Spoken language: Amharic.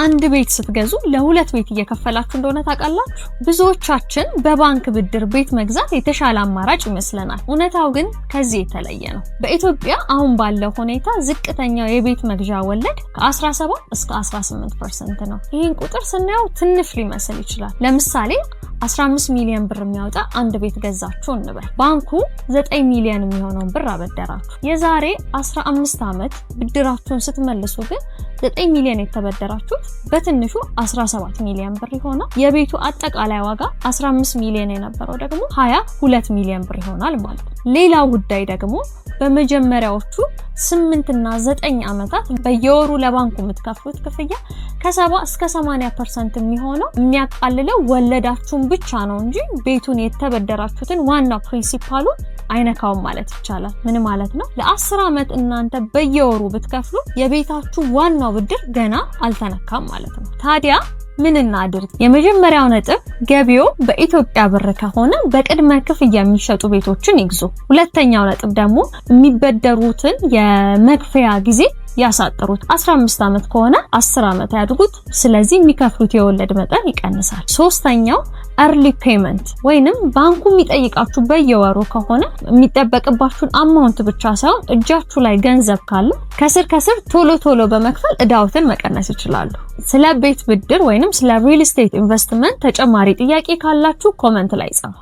አንድ ቤት ስትገዙ ለሁለት ቤት እየከፈላችሁ እንደሆነ ታውቃላችሁ። ብዙዎቻችን በባንክ ብድር ቤት መግዛት የተሻለ አማራጭ ይመስለናል። እውነታው ግን ከዚህ የተለየ ነው። በኢትዮጵያ አሁን ባለው ሁኔታ ዝቅተኛው የቤት መግዣ ወለድ ከ17 እስከ 18% ነው። ይህን ቁጥር ስናየው ትንሽ ሊመስል ይችላል። ለምሳሌ 15 ሚሊዮን ብር የሚያወጣ አንድ ቤት ገዛችሁ እንበል። ባንኩ 9 ሚሊዮን የሚሆነውን ብር አበደራችሁ። የዛሬ 15 ዓመት ብድራችሁን ስትመልሱ ግን 9 ሚሊዮን የተበደራችሁት በትንሹ 17 ሚሊዮን ብር ይሆናል። የቤቱ አጠቃላይ ዋጋ 15 ሚሊዮን የነበረው ደግሞ 22 ሚሊዮን ብር ይሆናል ማለት ነው። ሌላው ጉዳይ ደግሞ በመጀመሪያዎቹ 8 እና 9 ዓመታት በየወሩ ለባንኩ የምትከፍሉት ክፍያ ከ70 እስከ 80% የሚሆነው የሚያቃልለው ወለዳችሁን ብቻ ነው እንጂ ቤቱን የተበደራችሁትን ዋናው ፕሪንሲፓሉን አይነካውም ማለት ይቻላል። ምን ማለት ነው? ለ10 ዓመት እናንተ በየወሩ ብትከፍሉ የቤታችሁ ዋናው ብድር ገና አልተነካም ማለት ነው። ታዲያ ምን እናድርግ? የመጀመሪያው ነጥብ ገቢው በኢትዮጵያ ብር ከሆነ በቅድመ ክፍያ የሚሸጡ ቤቶችን ይግዙ። ሁለተኛው ነጥብ ደግሞ የሚበደሩትን የመክፈያ ጊዜ ያሳጥሩት። 15 ዓመት ከሆነ 10 ዓመት ያድርጉት። ስለዚህ የሚከፍሉት የወለድ መጠን ይቀንሳል። ሶስተኛው early payment ወይንም ባንኩ የሚጠይቃችሁ በየወሩ ከሆነ የሚጠበቅባችሁን አማውንት ብቻ ሳይሆን እጃችሁ ላይ ገንዘብ ካለ ከስር ቶሎ በመክፈል እዳውትን መቀነስ ይችላሉ። ስለ ቤት ብድር ወይንም ስለ ሪል ስቴት ኢንቨስትመንት ተጨማሪ ጥያቄ ካላችሁ ኮሜንት ላይ ጻፉ።